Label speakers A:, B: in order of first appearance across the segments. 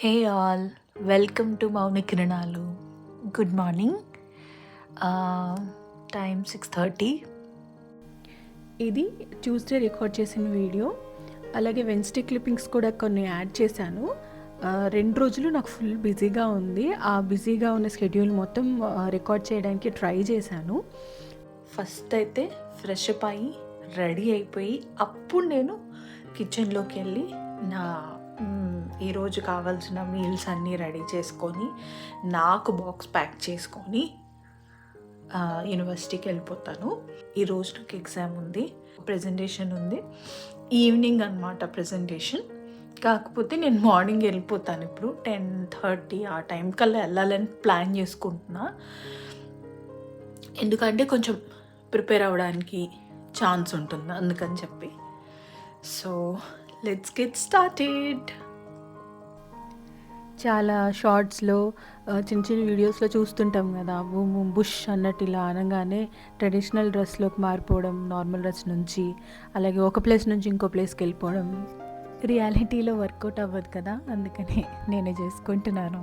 A: Hey all, welcome to మౌన కిరణాలు. Good morning. Time 6:30.
B: ఇది ట్యూస్డే రికార్డ్ చేసిన వీడియో. అలాగే వెన్స్డే క్లిప్పింగ్స్ కూడా కొన్ని యాడ్ చేశాను. 2 రోజులు నాకు ఫుల్ బిజీగా ఉంది. ఆ బిజీగా ఉన్న షెడ్యూల్ మొత్తం రికార్డ్ చేయడానికి ట్రై చేశాను.
A: ఫస్ట్ అయితే ఫ్రెష్ అప్ అయ్యి రెడీ అయిపోయి అప్పుడు నేను కిచెన్లోకి వెళ్ళి నా ఈరోజు కావాల్సిన మీల్స్ అన్నీ రెడీ చేసుకొని నాకు బాక్స్ ప్యాక్ చేసుకొని యూనివర్సిటీకి వెళ్ళిపోతాను. ఈరోజు నాకు ఎగ్జామ్ ఉంది, ప్రెజెంటేషన్ ఉంది. ఈవినింగ్ అనమాట ప్రెజెంటేషన్. కాకపోతే నేను మార్నింగ్ వెళ్ళిపోతాను. ఇప్పుడు 10:30 ఆ టైం కల్లా వెళ్ళాలని ప్లాన్ చేసుకుంటున్నా. ఎందుకంటే కొంచెం ప్రిపేర్ అవ్వడానికి ఛాన్స్ ఉంటుంది అందుకని చెప్పి. So let's get started.
B: చాలా షార్ట్స్లో చిన్న చిన్న వీడియోస్లో చూస్తుంటాం కదా, బుష్ అన్నట్టు ఇలా అనగానే ట్రెడిషనల్ డ్రెస్లోకి మారిపోవడం, నార్మల్ డ్రెస్ నుంచి. అలాగే ఒక ప్లేస్ నుంచి ఇంకో ప్లేస్కి వెళ్ళిపోవడం రియాలిటీలో వర్కౌట్ అవ్వదు కదా, అందుకని నేనే చేసుకుంటున్నాను.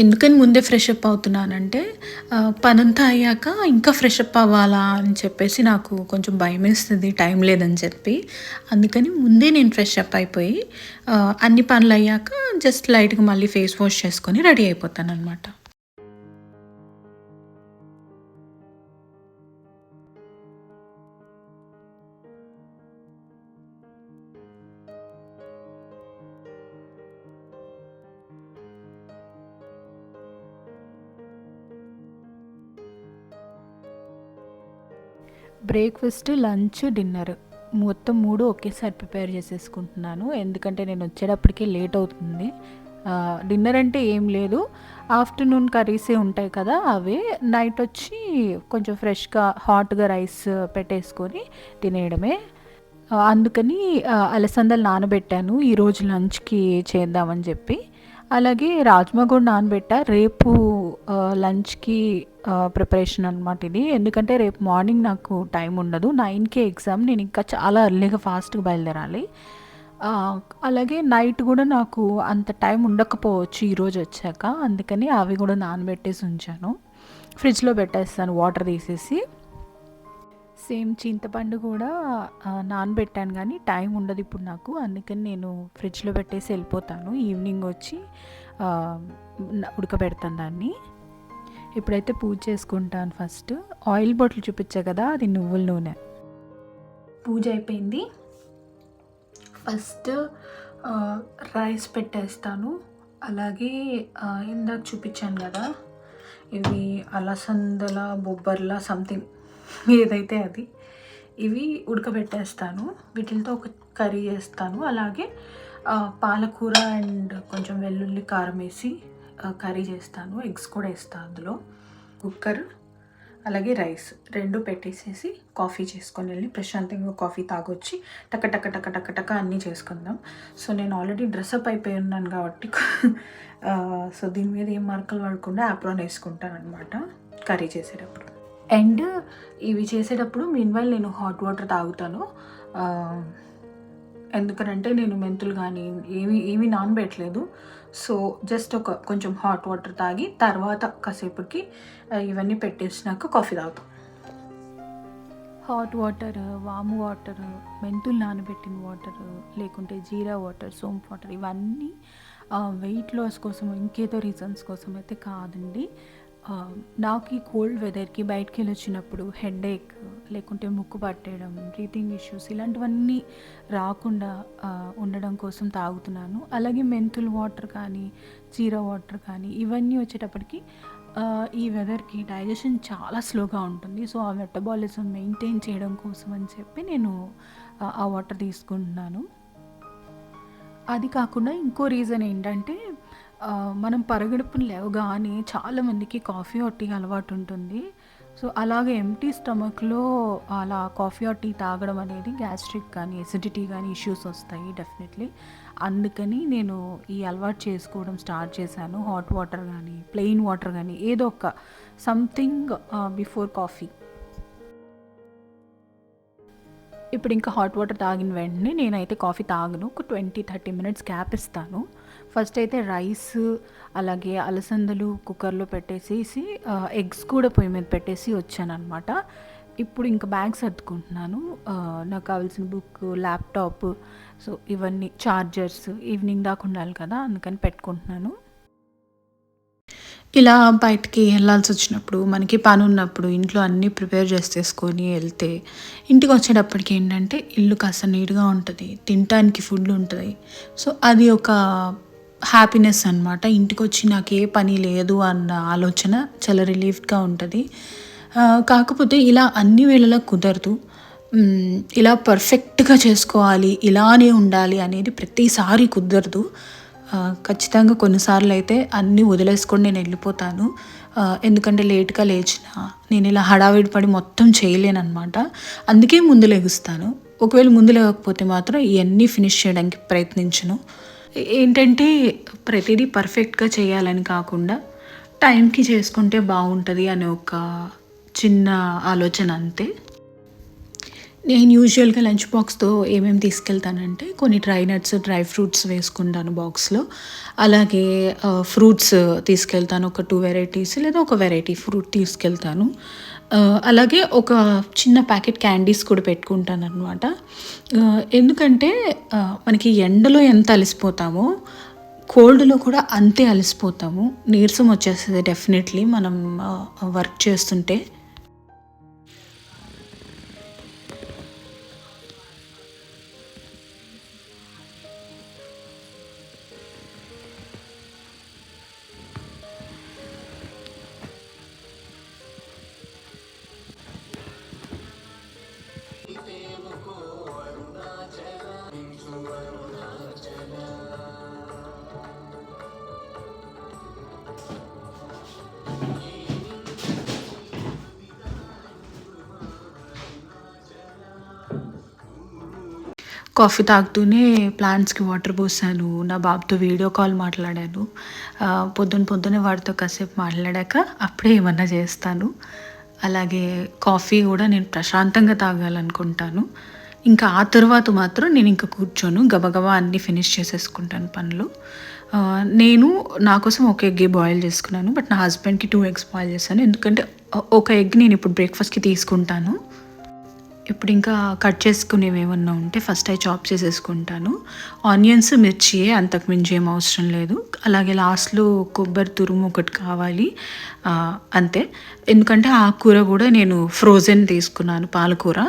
A: ఎందుకని ముందే ఫ్రెష్ అప్ అవుతున్నానంటే పనంతా అయ్యాక ఇంకా ఫ్రెష్ అప్ అవ్వాలా అని చెప్పేసి నాకు కొంచెం భయం వేస్తుంది, టైం లేదని చెప్పి. అందుకని ముందే నేను ఫ్రెష్ అప్ అయిపోయి అన్ని పనులు అయ్యాక జస్ట్ లైట్గా మళ్ళీ ఫేస్ వాష్ చేసుకొని రెడీ అయిపోతాను అనమాట.
B: బ్రేక్ఫాస్ట్, లంచ్, డిన్నర్ మొత్తం 3 ఒకేసారి ప్రిపేర్ చేసేసుకుంటున్నాను. ఎందుకంటే నేను వచ్చేటప్పటికే లేట్ అవుతుంది. డిన్నర్ అంటే ఏం లేదు, ఆఫ్టర్నూన్ కర్రీసే ఉంటాయి కదా, అవే నైట్ వచ్చి కొంచెం ఫ్రెష్గా హాట్గా రైస్ పెట్టేసుకొని తినేయడమే. అందుకని అలసందలు నానబెట్టాను ఈరోజు లంచ్కి చేద్దామని చెప్పి. అలాగే రాజ్మా కూడా నానబెట్టా, రేపు లంచ్కి ప్రిపరేషన్ అనమాట ఇది. ఎందుకంటే రేపు మార్నింగ్ నాకు టైం ఉండదు, 9కే ఎగ్జామ్. నేను ఇంకా చాలా ఎర్లీగా ఫాస్ట్గా బయలుదేరాలి. అలాగే నైట్ కూడా నాకు అంత టైం ఉండకపోవచ్చు ఈరోజు వచ్చాక, అందుకని అవి కూడా నానబెట్టేసి ఉంచాను. ఫ్రిడ్జ్లో పెట్టేస్తాను వాటర్ తీసేసి. సేమ్ చింతపండు కూడా నానబెట్టాను, కానీ టైం ఉండదు ఇప్పుడు నాకు, అందుకని నేను ఫ్రిడ్జ్లో పెట్టేసి వెళ్ళిపోతాను. ఈవినింగ్ వచ్చి ఉడకబెడతాను దాన్ని. ఇప్పుడైతే పూజ చేసుకుంటాను. ఫస్ట్ ఆయిల్ బాటిల్ చూపించా కదా, అది నువ్వుల నూనె.
A: పూజ అయిపోయింది. ఫస్ట్ రైస్ పెట్టేస్తాను. అలాగే ఇందాక చూపించాను కదా, ఇవి అలసందల బొబ్బర్ల సంథింగ్ ఏదైతే అది, ఇవి ఉడకబెట్టేస్తాను. వీటితో ఒక కర్రీ చేస్తాను. అలాగే పాలకూర అండ్ కొంచెం వెల్లుల్లి కారం వేసి కర్రీ చేస్తాను. ఎగ్స్ కూడా వేస్తాను అందులో. కుక్కర్ అలాగే రైస్ 2 పెట్టేసేసి కాఫీ చేసుకొని వెళ్ళి ప్రశాంతంగా కాఫీ తాగొచ్చి టక టక టక టక టక అన్నీ చేసుకుందాం. సో నేను ఆల్రెడీ డ్రెస్అప్ అయిపోయి ఉన్నాను కాబట్టి సో దీని మీద ఏం మార్కలు పడకుండా యాప్రాన్ వేసుకుంటాను అనమాట కర్రీ చేసేటప్పుడు. అండ్ ఇవి చేసేటప్పుడు మీన్వైల్ నేను హాట్ వాటర్ తాగుతాను. ఎందుకనంటే నేను మెంతులు కానీ ఏమీ నానబెట్టలేదు. సో జస్ట్ కొంచెం హాట్ వాటర్ తాగి తర్వాత కాసేపటికి ఇవన్నీ పెట్టేసినాక కాఫీ తాగుతాం.
B: హాట్ వాటర్, వాము వాటర్, మెంతులు నానబెట్టిన వాటర్, లేకుంటే జీరా వాటర్, సోంపు వాటర్, ఇవన్నీ వెయిట్ లాస్ కోసం ఇంకేదో రీజన్స్ కోసం అయితే కాదండి. నాకు ఈ కోల్డ్ వెదర్కి బయటికి వెళ్ళి వచ్చినప్పుడు హెడేక్, లేకుంటే ముక్కు పట్టేయడం, బ్రీతింగ్ ఇష్యూస్ ఇలాంటివన్నీ రాకుండా ఉండడం కోసం తాగుతున్నాను. అలాగే మెంతుల్ వాటర్ కానీ, జీరా వాటర్ కానీ, ఇవన్నీ వచ్చేటప్పటికి ఈ వెదర్కి డైజెషన్ చాలా స్లోగా ఉంటుంది. సో ఆ మెటబాలిజం మెయింటైన్ చేయడం కోసం అని చెప్పి నేను ఆ వాటర్ తీసుకుంటున్నాను. అది కాకుండా ఇంకో రీజన్ ఏంటంటే, మనం పరగడుపున లేవగానే చాలామందికి కాఫీ టీ అలవాటు ఉంటుంది. సో అలాగే ఎంప్టీ స్టమక్లో అలా కాఫీ ఆర్ టీ తాగడం అనేది గ్యాస్ట్రిక్ కానీ ఎసిడిటీ కానీ ఇష్యూస్ వస్తాయి డెఫినెట్లీ. అందుకని నేను ఈ అలవాటు చేసుకోవడం స్టార్ట్ చేశాను. హాట్ వాటర్ కానీ ప్లెయిన్ వాటర్ కానీ ఏదో ఒక సంథింగ్ బిఫోర్ కాఫీ. ఇప్పుడు ఇంకా హాట్ వాటర్ తాగిన వెంటనే నేనైతే కాఫీ తాగను. ఒక 20-30 మినిట్స్ గ్యాప్ ఇస్తాను. ఫస్ట్ అయితే రైస్ అలాగే అలసందలు కుక్కర్లో పెట్టేసేసి ఎగ్స్ కూడా పొయ్యి మీద పెట్టేసి వచ్చానమాట. ఇప్పుడు ఇంకా బ్యాగ్ సర్దుకుంటున్నాను. నాకు కావాల్సిన బుక్, ల్యాప్టాప్, సో ఇవన్నీ చార్జర్స్ ఈవినింగ్ దాకా ఉండాలి కదా, అందుకని పెట్టుకుంటున్నాను.
A: ఇలా బయటికి వెళ్ళాల్సి వచ్చినప్పుడు, మనకి పని ఉన్నప్పుడు ఇంట్లో అన్నీ ప్రిపేర్ చేసేసుకొని వెళ్తే ఇంటికి వచ్చేటప్పటికి ఏంటంటే ఇల్లు కాస్త నీట్గా ఉంటుంది, తినటానికి ఫుడ్ ఉంటుంది. సో అది ఒక హ్యాపీనెస్ అనమాట. ఇంటికి వచ్చి నాకు ఏ పని లేదు అన్న ఆలోచన చాలా రిలీఫ్గా ఉంటుంది. కాకపోతే ఇలా అన్ని వేళలా కుదరదు. ఇలా పర్ఫెక్ట్గా చేసుకోవాలి, ఇలానే ఉండాలి అనేది ప్రతిసారి కుదరదు. ఖచ్చితంగా కొన్నిసార్లు అయితే అన్నీ వదిలేసుకొని నేను వెళ్ళిపోతాను. ఎందుకంటే లేట్గా లేచిన నేను ఇలా హడావిడి పడి మొత్తం చేయలేనమాట. అందుకే ముందు లెగుస్తాను. ఒకవేళ ముందు లేకపోతే మాత్రం ఇవన్నీ ఫినిష్ చేయడానికి ప్రయత్నించను. ఏంటంటే ప్రతిదీ పర్ఫెక్ట్గా చేయాలని కాకుండా టైంకి చేసుకుంటే బాగుంటుంది అనే ఒక చిన్న ఆలోచన అంతే. నేను యూజువల్గా లంచ్ బాక్స్తో ఏమేమి తీసుకెళ్తానంటే కొన్ని డ్రై నట్స్, డ్రై ఫ్రూట్స్ వేసుకుంటాను బాక్స్లో. అలాగే ఫ్రూట్స్ తీసుకెళ్తాను, ఒక 2 వెరైటీస్ లేదా ఒక వెరైటీ ఫ్రూట్ తీసుకెళ్తాను. అలాగే ఒక చిన్న ప్యాకెట్ క్యాండీస్ కూడా పెట్టుకుంటాను అనమాట. ఎందుకంటే మనకి ఎండలో ఎంత అలసిపోతామో కోల్డ్లో కూడా అంతే అలసిపోతాము. నీరసం వచ్చేస్తుంది డెఫినెట్లీ మనం వర్క్ చేస్తుంటే. కాఫీ తాగుతూనే ప్లాంట్స్కి వాటర్ పోసాను, నా బాబుతో వీడియో కాల్ మాట్లాడాను. పొద్దున్నే వాడితో కాసేపు మాట్లాడాక అప్పుడే ఏమన్నా చేస్తాను. అలాగే కాఫీ కూడా నేను ప్రశాంతంగా తాగాలనుకుంటాను. ఇంకా ఆ తర్వాత మాత్రం నేను ఇంకా కూర్చోను, గబగబా అన్నీ ఫినిష్ చేసేసుకుంటాను పనులు. నేను నా కోసం ఒక ఎగ్ బాయిల్ చేసుకున్నాను, బట్ నా హస్బెండ్కి 2 ఎగ్స్ బాయిల్ చేశాను. ఎందుకంటే ఒక ఎగ్ నేను ఇప్పుడు బ్రేక్ఫాస్ట్కి తీసుకుంటాను. ఇప్పుడు ఇంకా కట్ చేసుకునేవి ఏమన్నా ఉంటే ఫస్ట్ అవి చాప్ చేసేసుకుంటాను. ఆనియన్స్, మిర్చి అంతకు మించి ఏం అవసరం లేదు. అలాగే లాస్ట్లో కొబ్బరి తురుము ఒకటి కావాలి, అంతే. ఎందుకంటే ఆ కూర కూడా నేను ఫ్రోజన్ తీసుకున్నాను, పాలకూర.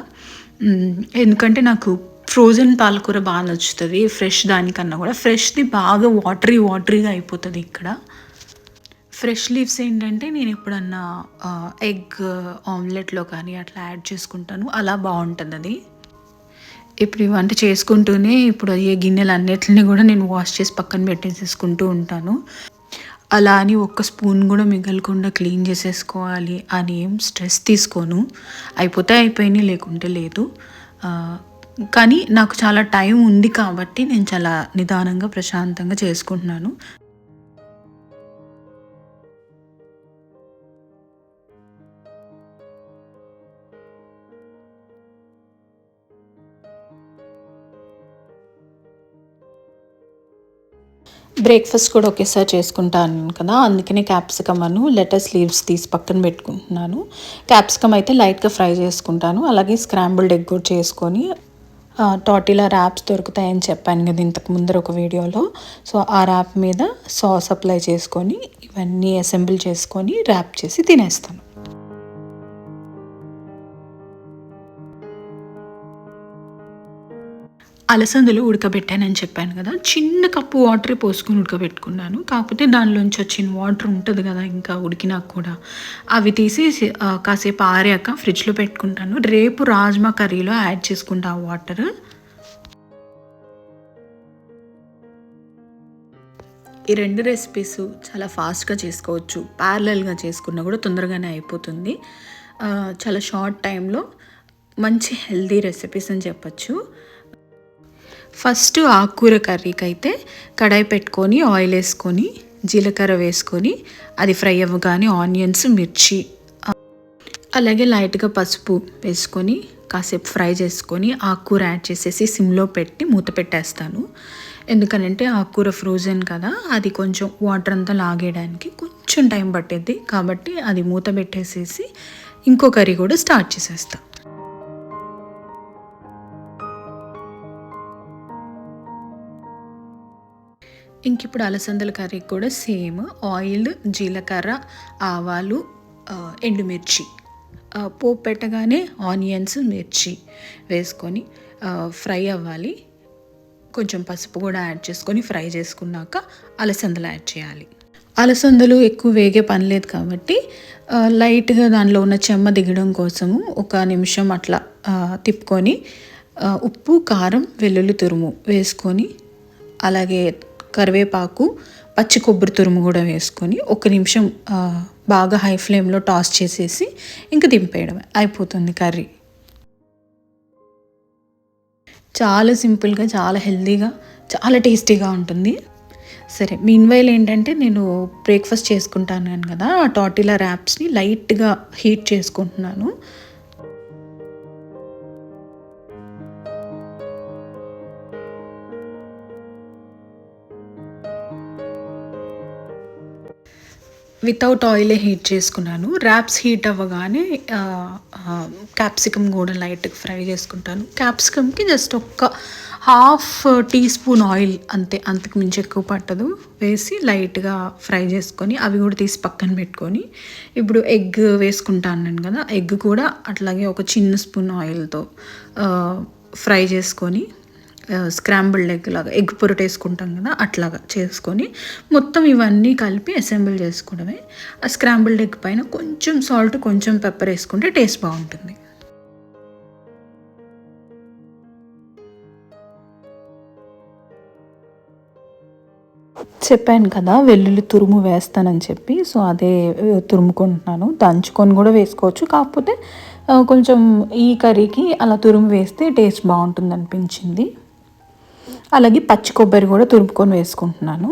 A: ఎందుకంటే నాకు ఫ్రోజన్ పాలకూర బాగా నచ్చుతుంది ఫ్రెష్ దానికన్నా కూడా. ఫ్రెష్ది బాగా వాటరీగా అయిపోతుంది ఇక్కడ. ఫ్రెష్ లీవ్స్ ఏంటంటే నేను ఎప్పుడన్నా ఎగ్ ఆమ్లెట్లో కానీ అట్లా యాడ్ చేసుకుంటాను, అలా బాగుంటుంది అది. ఇప్పుడు ఈ వంట చేసుకుంటూనే ఇప్పుడు అయ్యే గిన్నెలు అన్నిటిని కూడా నేను వాష్ చేసి పక్కన పెట్టేసేసుకుంటూ ఉంటాను. అలా అని ఒక్క స్పూన్ కూడా మిగలకుండా క్లీన్ చేసేసుకోవాలి అని ఏం స్ట్రెస్ తీసుకోను. అయిపోయినాయి, లేకుంటే లేదు. కానీ నాకు చాలా టైం ఉంది కాబట్టి నేను చాలా నిదానంగా ప్రశాంతంగా చేసుకుంటున్నాను. బ్రేక్ఫాస్ట్ కూడా ఒకేసారి చేసుకుంటాను కదా, అందుకనే క్యాప్సికమ్ లెటస్ లీవ్స్ తీసి పక్కన పెట్టుకుంటున్నాను. క్యాప్సికమ్ అయితే లైట్గా ఫ్రై చేసుకుంటాను. అలాగే స్క్రాంబుల్డ్ ఎగ్ కూడా చేసుకొని టార్టిలా ర్యాప్స్ దొరుకుతాయని చెప్పాను కదా ఇంతకు ముందర ఒక వీడియోలో. సో ఆ ర్యాప్ మీద సాస్ అప్లై చేసుకొని ఇవన్నీ అసెంబుల్ చేసుకొని ర్యాప్ చేసి తినేస్తాను. అలసందలు ఉడకబెట్టానని చెప్పాను కదా, చిన్న కప్పు వాటర్ పోసుకొని ఉడకబెట్టుకున్నాను. కాకపోతే దానిలోంచి వచ్చిన వాటర్ ఉంటుంది కదా ఇంకా ఉడికినాక కూడా, అవి తీసి కాసేపు ఆరాక ఫ్రిడ్జ్లో పెట్టుకుంటాను. రేపు రాజ్మా కర్రీలో యాడ్ చేసుకుంటా ఆ వాటర్. ఈ 2 రెసిపీస్ చాలా ఫాస్ట్గా చేసుకోవచ్చు, ప్యారలల్గా చేసుకున్నా కూడా తొందరగానే అయిపోతుంది. చాలా షార్ట్ టైంలో మంచి హెల్దీ రెసిపీస్ అని చెప్పచ్చు. ఫస్ట్ ఆకుకూర కర్రీకి అయితే కడాయి పెట్టుకొని ఆయిల్ వేసుకొని జీలకర్ర వేసుకొని అది ఫ్రై అవ్వగానే ఆనియన్స్, మిర్చి, అలాగే లైట్గా పసుపు వేసుకొని కాసేపు ఫ్రై చేసుకొని ఆకుకూర యాడ్ చేసేసి సిమ్లో పెట్టి మూత పెట్టేస్తాను. ఎందుకనంటే ఆకుకూర ఫ్రోజన్ కదా, అది కొంచెం వాటర్ అంతా లాగేయడానికి కొంచెం టైం పట్టిద్ది. కాబట్టి అది మూత పెట్టేసేసి ఇంకో కర్రీ కూడా స్టార్ట్ చేసేస్తాను. ఇంక ఇప్పుడు అలసందల కర్రీ కూడా సేమ్ ఆయిల్, జీలకర్ర, ఆవాలు, ఎండుమిర్చి, పోపు పెట్టగానే ఆనియన్స్, మిర్చి వేసుకొని ఫ్రై అవ్వాలి. కొంచెం పసుపు కూడా యాడ్ చేసుకొని ఫ్రై చేసుకున్నాక అలసందలు యాడ్ చేయాలి. అలసందలు ఎక్కువ వేగే పని లేదు కాబట్టి లైట్గా దానిలో ఉన్న చెమ్మ దిగడం కోసము 1 నిమిషం అట్లా తిప్పుకొని ఉప్పు, కారం, వెల్లుల్లి తురుము వేసుకొని అలాగే కరివేపాకు, పచ్చి కొబ్బరి తురుము కూడా వేసుకొని 1 నిమిషం బాగా హై ఫ్లేమ్లో టాస్ చేసేసి ఇంక దింపేయడమే, అయిపోతుంది కర్రీ. చాలా సింపుల్గా, చాలా హెల్తీగా, చాలా టేస్టీగా ఉంటుంది. సరే, మీన్వైల్ ఏంటంటే నేను బ్రేక్ఫాస్ట్ చేసుకుంటాను కదా, ఆ టార్టిలా ర్యాప్స్ని లైట్గా హీట్ చేసుకుంటున్నాను. వితౌట్ ఆయిలే హీట్ చేసుకున్నాను. ర్యాప్స్ హీట్ అవ్వగానే క్యాప్సికమ్ కూడా లైట్గా ఫ్రై చేసుకుంటాను. క్యాప్సికమ్కి జస్ట్ 1/2 టీ స్పూన్ ఆయిల్ అంతే, అంతకు మించి ఎక్కువ పట్టదు, వేసి లైట్గా ఫ్రై చేసుకొని అవి కూడా తీసి పక్కన పెట్టుకొని ఇప్పుడు ఎగ్ వేసుకుంటాను కదా, ఎగ్ కూడా అట్లాగే 1 చిన్న స్పూన్ ఆయిల్తో ఫ్రై చేసుకొని స్క్రాంబుల్డ్ ఎగ్ లాగా, ఎగ్ పొరటు వేసుకుంటాం కదా అట్లాగా చేసుకొని మొత్తం ఇవన్నీ కలిపి అసెంబుల్ చేసుకోవడమే. ఆ స్క్రాంబుల్డ్ ఎగ్ పైన కొంచెం సాల్ట్, కొంచెం పెప్పర్ వేసుకుంటే టేస్ట్ బాగుంటుంది. చెప్పాను కదా వెల్లుల్లి తురుము వేస్తానని చెప్పి, సో అదే తురుముకుంటున్నాను. దంచుకొని కూడా వేసుకోవచ్చు, కాకపోతే కొంచెం ఈ కర్రీకి అలా తురుము వేస్తే టేస్ట్ బాగుంటుంది అనిపించింది. అలాగే పచ్చి కొబ్బరి కూడా తురుముకొని వేసుకుంటున్నాను.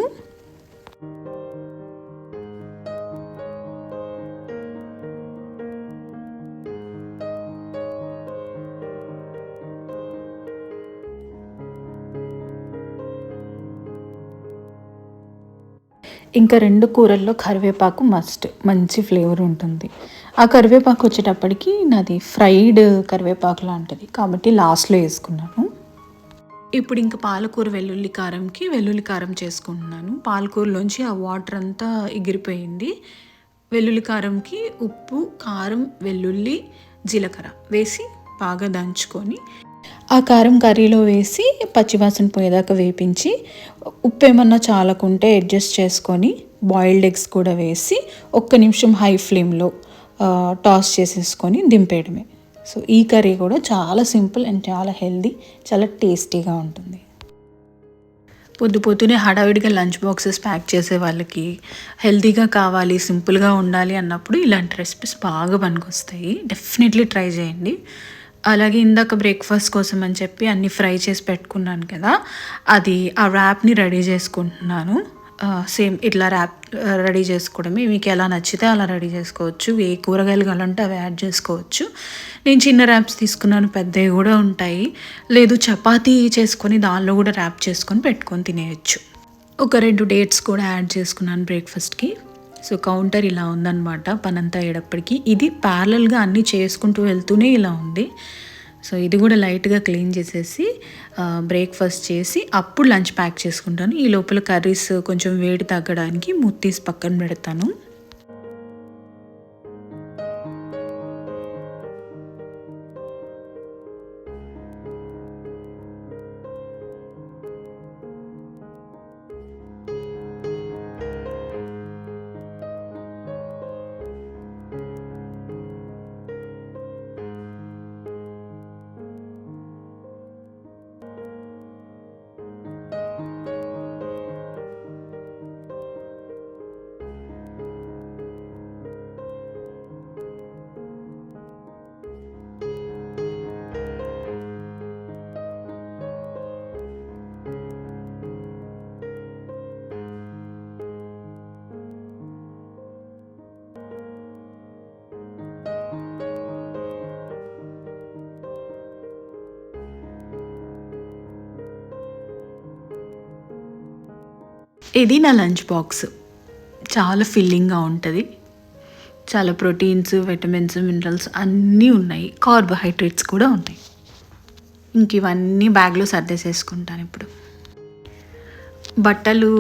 A: ఇంకా 2 కూరల్లో కరివేపాకు మస్ట్, మంచి ఫ్లేవర్ ఉంటుంది. ఆ కరివేపాకు వచ్చేటప్పటికి నాది ఫ్రైడ్ కరివేపాకు లాంటిది కాబట్టి లాస్ట్లో వేసుకున్నాను. ఇప్పుడు ఇంకా పాలకూర వెల్లుల్లి కారం చేసుకుంటున్నాను. పాలకూరలోంచి ఆ వాటర్ అంతా ఎగిరిపోయింది. వెల్లుల్లి కారంకి ఉప్పు, కారం, వెల్లుల్లి, జీలకర్ర వేసి బాగా దంచుకొని ఆ కారం కర్రీలో వేసి పచ్చివాసన పోయేదాకా వేపించి ఉప్పు ఏమన్నా చాలకుంటే అడ్జస్ట్ చేసుకొని బాయిల్డ్ ఎగ్స్ కూడా వేసి 1 నిమిషం హై ఫ్లేమ్లో టాస్ చేసేసుకొని దింపేయడమే. సో ఈ కర్రీ కూడా చాలా సింపుల్ అండ్ చాలా హెల్దీ, చాలా టేస్టీగా ఉంటుంది. పొద్దునే హడావిడిగా లంచ్ బాక్సెస్ ప్యాక్ చేసే వాళ్ళకి, హెల్తీగా కావాలి, సింపుల్గా ఉండాలి అన్నప్పుడు ఇలాంటి రెసిపీస్ బాగా పనికొస్తాయి. డెఫినెట్లీ ట్రై చేయండి. అలాగే ఇందాక బ్రేక్ఫాస్ట్ కోసం అని చెప్పి అన్నీ ఫ్రై చేసి పెట్టుకున్నాను కదా, అది ఆ ర్యాప్ని రెడీ చేసుకుంటున్నాను. సేమ్ ఇట్లా ర్యాప్ రెడీ చేసుకోవడమే. మీకు ఎలా నచ్చితే అలా రెడీ చేసుకోవచ్చు. ఏ కూరగాయలు కావాలంటే అవి యాడ్ చేసుకోవచ్చు. నేను చిన్న ర్యాప్స్ తీసుకున్నాను, పెద్దవి కూడా ఉంటాయి. లేదు చపాతీ చేసుకొని దానిలో కూడా ర్యాప్ చేసుకొని పెట్టుకొని తినేయచ్చు. 2 డేట్స్ కూడా యాడ్ చేసుకున్నాను బ్రేక్ఫాస్ట్కి. సో కౌంటర్ ఇలా ఉందన్నమాట పనంతా అయ్యేటప్పటికి. ఇది ప్యారలల్గా అన్నీ చేసుకుంటూ వెళ్తూనే ఇలా ఉంది. సో ఇది కూడా లైట్గా క్లీన్ చేసేసి బ్రేక్ఫాస్ట్ చేసి అప్పుడు లంచ్ ప్యాక్ చేసుకుంటాను. ఈ లోపల కర్రీస్ కొంచెం వేడి తగ్గడానికి మూత తీసి పక్కన పెడతాను.
B: ఇది నా లంచ్ బాక్స్. చాలా ఫిల్లింగ్గా ఉంటుంది. చాలా ప్రోటీన్స్, విటమిన్స్, మినరల్స్ అన్నీ ఉన్నాయి. కార్బోహైడ్రేట్స్ కూడా ఉన్నాయి. ఇంక ఇవన్నీ బ్యాగ్లో సర్దేసేసుకుంటాను ఇప్పుడు. బట్టలు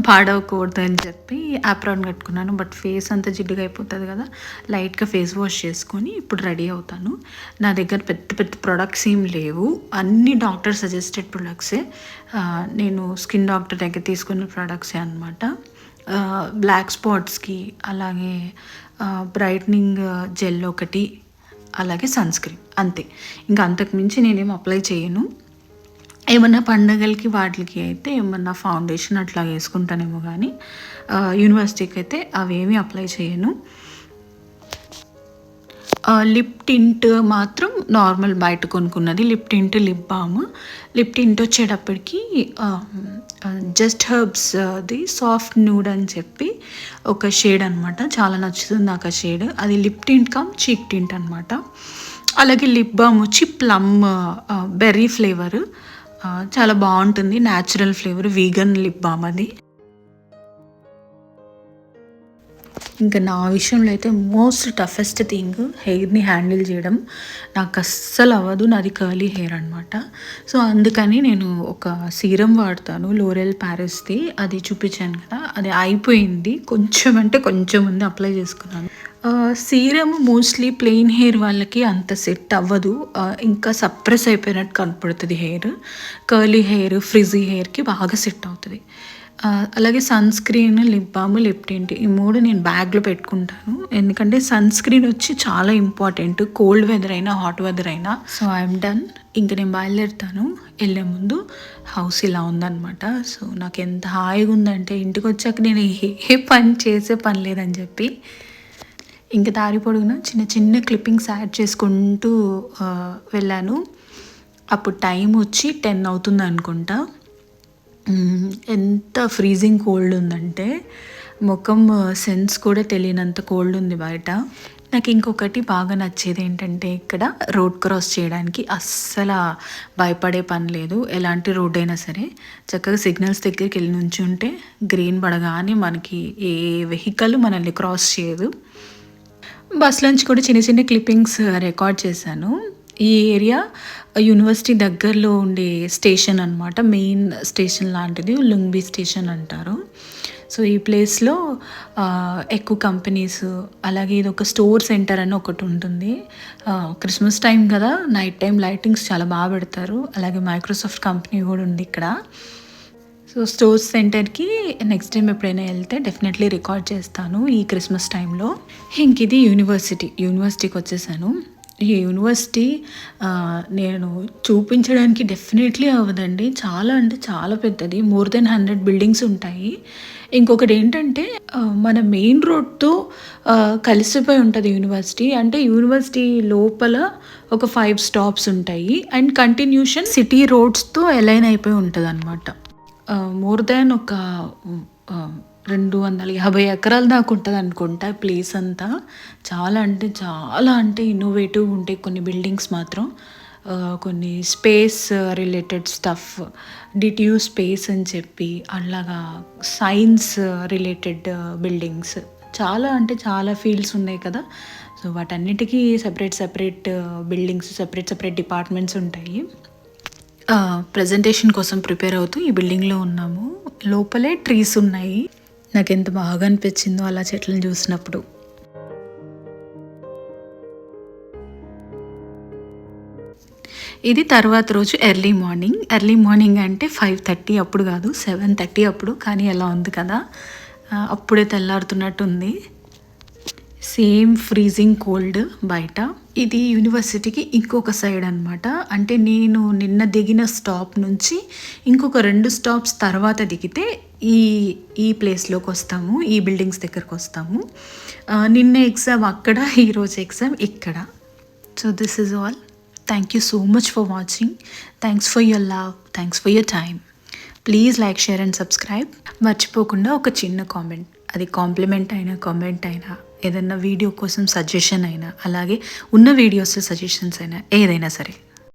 B: పాడవకూడదు అని చెప్పి యాప్రాన్ కట్టుకున్నాను. బట్ ఫేస్ అంతా జిడ్డుగా అయిపోతుంది కదా, లైట్గా ఫేస్ వాష్ చేసుకొని ఇప్పుడు రెడీ అవుతాను. నా దగ్గర పెద్ద పెద్ద ప్రొడక్ట్స్ ఏం లేవు, అన్ని డాక్టర్ సజెస్టెడ్ ప్రొడక్ట్సే. నేను స్కిన్ డాక్టర్ దగ్గర తీసుకున్న ప్రొడక్ట్సే అనమాట. బ్లాక్ స్పాట్స్కి, అలాగే బ్రైట్నింగ్ జెల్ ఒకటి, అలాగే సన్ స్క్రీన్, అంతే. ఇంకా అంతకుమించి నేనేం అప్లై చేయను. ఏమన్నా పండగలకి వాటికి అయితే ఏమన్నా ఫౌండేషన్ అట్లా వేసుకుంటానేమో, కానీ యూనివర్సిటీకి అయితే అవేమీ అప్లై చేయను. లిప్ టింట్ మాత్రం నార్మల్ బయట కొనుక్కున్నది. Lip tint, lip balm. Lip tint వచ్చేటప్పటికి జస్ట్ హెర్బ్స్ది సాఫ్ట్ న్యూడ్ అని చెప్పి ఒక షేడ్ అనమాట. చాలా నచ్చుతుంది నాకు ఆ షేడ్. అది లిప్ టింట్ కమ్ చీక్ టింట్ అనమాట. అలాగే లిప్ బామ్ వచ్చి ప్లమ్ బెర్రీ ఫ్లేవర్, చాలా బాగుంటుంది. Natural flavour, vegan lip balm అది. ఇంకా నా విషయంలో అయితే మోస్ట్ టఫెస్ట్ థింగ్ హెయిర్ని హ్యాండిల్ చేయడం. నాకు అస్సలు అవ్వదు, నాది కర్లీ హెయిర్ అనమాట. సో అందుకని నేను ఒక సీరం వాడతాను, లోరెల్ ప్యారిస్ది. అది చూపించాను కదా, అది అయిపోయింది. కొంచెం అంటే కొంచెం ఉంది, అప్లై చేసుకున్నాను. సీరమ్ మోస్ట్లీ ప్లెయిన్ హెయిర్ వాళ్ళకి అంత సెట్ అవ్వదు, ఇంకా సప్రెస్ అయిపోయినట్టు కనపడుతుంది హెయిర్. కర్లీ హెయిర్, ఫ్రిజీ హెయిర్కి బాగా సెట్ అవుతుంది. అలాగే sunscreen, lip balm, lip tint, ఈ మూడు నేను బ్యాగ్లో పెట్టుకుంటాను. ఎందుకంటే సన్ స్క్రీన్ వచ్చి చాలా ఇంపార్టెంట్, కోల్డ్ వెదర్ అయినా హాట్ వెదర్ అయినా. So I'm done. ఇంక నేను బయలుదేరుతాను. వెళ్ళే ముందు హౌస్ ఇలా ఉందన్నమాట. సో నాకు ఎంత హాయిగా ఉందంటే, ఇంటికి వచ్చాక నేను ఏ పని చేసే పని లేదని చెప్పి ఇంకా దారి పొడుగున చిన్న చిన్న క్లిప్పింగ్స్ యాడ్ చేసుకుంటూ వెళ్ళాను. అప్పుడు టైం వచ్చి 10 అవుతుంది అనుకుంటా. ఎంత ఫ్రీజింగ్ కోల్డ్ ఉందంటే ముఖం సెన్స్ కూడా తెలియనంత కోల్డ్ ఉంది బయట. నాకు ఇంకొకటి బాగా నచ్చేది ఏంటంటే, ఇక్కడ రోడ్ క్రాస్ చేయడానికి అస్సలు భయపడే పని లేదు. ఎలాంటి రోడ్ అయినా సరే చక్కగా సిగ్నల్స్ దగ్గరికి వెళ్ళి నుంచుంటే గ్రీన్ పడగానే మనకి ఏ వెహికల్ మనల్ని క్రాస్ చేయదు. బస్ నుంచి కూడా చిన్న చిన్న క్లిప్పింగ్స్ రికార్డ్ చేశాను. ఈ ఏరియా యూనివర్సిటీ దగ్గరలో ఉండే స్టేషన్ అనమాట, మెయిన్ స్టేషన్ లాంటిది, లుంగ్బీ స్టేషన్ అంటారు. సో ఈ ప్లేస్లో ఎక్కువ కంపెనీస్, అలాగే ఇది ఒక స్టోర్ సెంటర్ అని ఒకటి ఉంటుంది. క్రిస్మస్ టైం కదా, నైట్ టైం లైటింగ్స్ చాలా బాగా పెడతారు. అలాగే మైక్రోసాఫ్ట్ కంపెనీ కూడా ఉంది ఇక్కడ. సో స్టోర్ సెంటర్కి నెక్స్ట్ టైం ఎప్పుడైనా వెళ్తే డెఫినెట్లీ రికార్డ్ చేస్తాను ఈ క్రిస్మస్ టైంలో. ఇంక ఇది యూనివర్సిటీకి వచ్చేసాను. ఈ యూనివర్సిటీ నేను చూపించడానికి డెఫినెట్లీ అవ్వదండి, చాలా అంటే చాలా పెద్దది. మోర్ దెన్ 100 బిల్డింగ్స్ ఉంటాయి. ఇంకొకటి ఏంటంటే, మన మెయిన్ రోడ్తో కలిసిపోయి ఉంటుంది యూనివర్సిటీ. అంటే యూనివర్సిటీ లోపల ఒక 5 స్టాప్స్ ఉంటాయి, అండ్ కంటిన్యూషన్ సిటీ రోడ్స్తో అలైన్ అయిపోయి ఉంటుంది అనమాట. మోర్ దాన్ ఒక 250 ఎకరాల దాకా ఉంటుంది అనుకుంటా ప్లేస్ అంతా. చాలా అంటే ఇన్నోవేటివ్ ఉంటాయి కొన్ని బిల్డింగ్స్ మాత్రం. కొన్ని స్పేస్ రిలేటెడ్ స్టఫ్, డిటియూ స్పేస్ అని చెప్పి, అలాగా సైన్స్ రిలేటెడ్ బిల్డింగ్స్, చాలా అంటే చాలా ఫీల్డ్స్ ఉన్నాయి కదా. సో వాటన్నిటికీ సెపరేట్ బిల్డింగ్స్, సెపరేట్ డిపార్ట్మెంట్స్ ఉంటాయి. ప్రజెంటేషన్ కోసం ప్రిపేర్ అవుతూ ఈ బిల్డింగ్లో ఉన్నాము. లోపలే ట్రీస్ ఉన్నాయి. నాకు ఎంత బాగా అనిపించిందో అలా చెట్లను చూసినప్పుడు. ఇది తర్వాత రోజు ఎర్లీ మార్నింగ్ అంటే 5:30 అప్పుడు కాదు, 7:30 అప్పుడు. కానీ ఎలా ఉంది కదా, అప్పుడే తెల్లారుతున్నట్టు ఉంది. సేమ్ ఫ్రీజింగ్ కోల్డ్ బయట. ఇది యూనివర్సిటీకి ఇంకొక సైడ్ అనమాట. అంటే నేను నిన్న దిగిన స్టాప్ నుంచి ఇంకొక 2 స్టాప్స్ తర్వాత దిగితే ఈ ప్లేస్లోకి వస్తాము, ఈ బిల్డింగ్స్ దగ్గరకు వస్తాము. నిన్న ఎగ్జామ్ అక్కడ, ఈరోజు ఎగ్జామ్ ఇక్కడ. So this is all. Thank you so much for watching. Thanks for your love, thanks for your time. Please like, share and subscribe. మర్చిపోకుండా ఒక చిన్న కామెంట్, అది కాంప్లిమెంట్ అయినా కామెంట్ అయినా, ఏదైనా వీడియో కోసం సజెషన్ అయినా, అలాగే ఉన్న వీడియోస్ సజెషన్స్ అయినా, ఏదైనా సరే